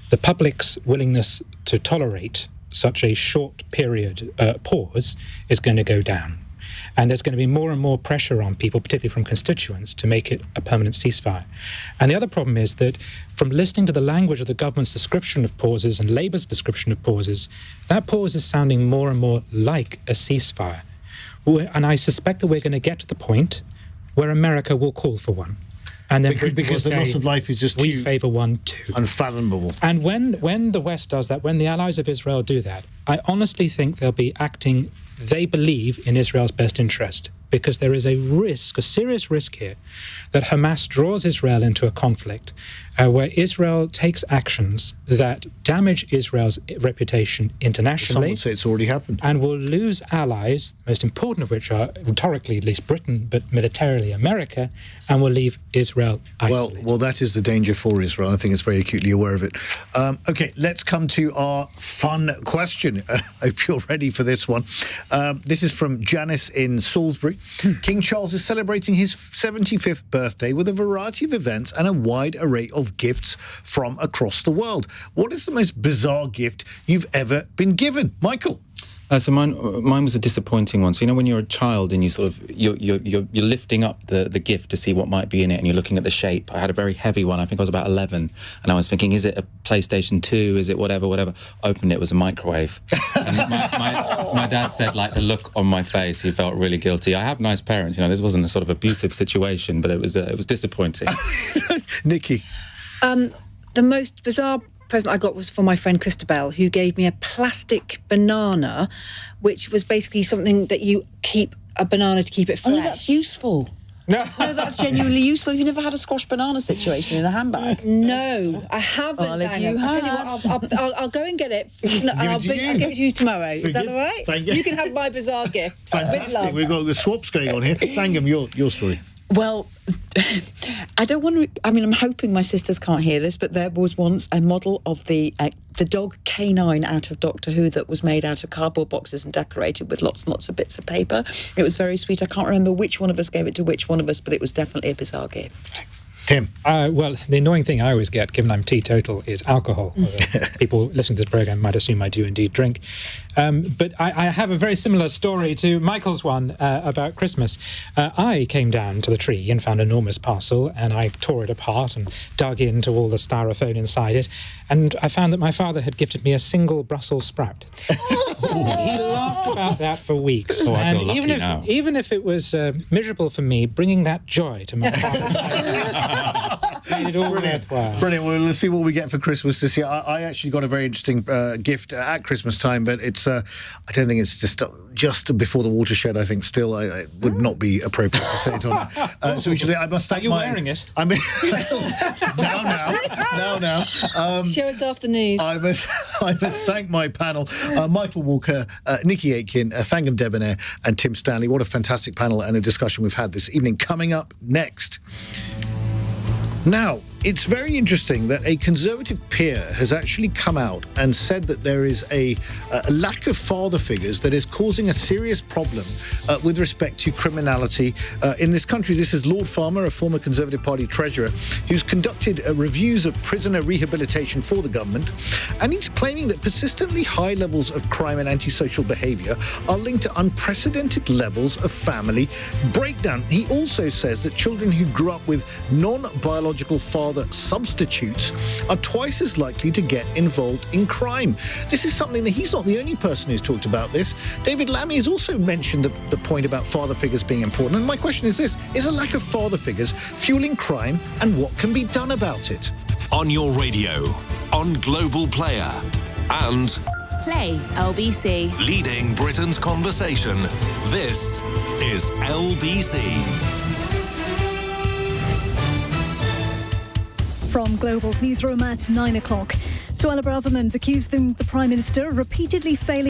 the public's willingness to tolerate such a short period pause is going to go down. And there's going to be more and more pressure on people, particularly from constituents, to make it a permanent ceasefire. And the other problem is that from listening to the language of the government's description of pauses and Labour's description of pauses, that pause is sounding more and more like a ceasefire. And I suspect that we're going to get to the point where America will call for one. And then because the loss of life is just we favour one too. Unfathomable. And when the West does that, when the allies of Israel do that, I honestly think they'll be acting, they believe, in Israel's best interest, because there is a risk, a serious risk here, that Hamas draws Israel into a conflict where Israel takes actions that damage Israel's reputation internationally. Some would say it's already happened. And will lose allies, most important of which are, rhetorically at least, Britain, but militarily America, and will leave Israel isolated. Well, that is the danger for Israel. I think it's very acutely aware of it. Okay, let's come to our fun question. I hope you're ready for this one. This is from Janice in Salisbury. King Charles is celebrating his 75th birthday with a variety of events and a wide array of gifts from across the world. What is the most bizarre gift you've ever been given? Michael? So mine was a disappointing one. So, when you're a child and you're lifting up the gift to see what might be in it, and you're looking at the shape. I had a very heavy one. I think I was about 11, and I was thinking, is it a PlayStation 2? Is it whatever? Opened it, was a microwave. And my dad said, the look on my face, he felt really guilty. I have nice parents. This wasn't a sort of abusive situation, but it was disappointing. Nickie? The most bizarre present I got was from my friend Christabel, who gave me a plastic banana, which was basically something that you keep a banana to keep it fresh. Oh, that's useful. No, that's genuinely useful. Have you never had a squash banana situation in a handbag? No, I haven't. Well, if you had. I'll tell you what, I'll go and get it. I'll give it to you tomorrow. Is that all right? Thank you. You can have my bizarre gift. Fantastic. We've got the swaps going on here. Thangam, your story. Well, I don't want to. I mean, I'm hoping my sisters can't hear this, but there was once a model of the dog K9 out of Doctor Who that was made out of cardboard boxes and decorated with lots and lots of bits of paper. It was very sweet. I can't remember which one of us gave it to which one of us, but it was definitely a bizarre gift. Tim? Well, the annoying thing I always get, given I'm teetotal, is alcohol. People listening to this programme might assume I do indeed drink. But I have a very similar story to Michael's one about Christmas. I came down to the tree and found an enormous parcel, and I tore it apart and dug into all the styrofoam inside it, and I found that my father had gifted me a single Brussels sprout. He laughed about that for weeks. Oh, I and feel lucky now. even if it was miserable for me, bringing that joy to my father's life made it all worthwhile. Brilliant. Well, let's see what we get for Christmas this year. I actually got a very interesting gift at Christmas time, but it's I don't think it's just before the watershed. I think still it would not be appropriate to say it on it. So I must thank Are you wearing it? I mean, now. Show us off the news. I must thank my panel, Michael Walker, Nickie Aiken, Thangam, Debbonaire, and Tim Stanley. What a fantastic panel and a discussion we've had this evening. Coming up next. Now, it's very interesting that a Conservative peer has actually come out and said that there is a lack of father figures that is causing a serious problem with respect to criminality in this country. This is Lord Farmer, a former Conservative Party treasurer, who's conducted reviews of prisoner rehabilitation for the government, and he's claiming that persistently high levels of crime and antisocial behaviour are linked to unprecedented levels of family breakdown. He also says that children who grew up with non-biological fathers substitutes are twice as likely to get involved in crime. This is something that he's not the only person who's talked about this. David Lammy has also mentioned the point about father figures being important. And my question is this: is a lack of father figures fueling crime, and what can be done about it? On your radio, on Global Player, and Play LBC. leading Britain's conversation. This is LBC. From Global's newsroom at 9 o'clock. Suella Braverman's accused the Prime Minister of repeatedly failing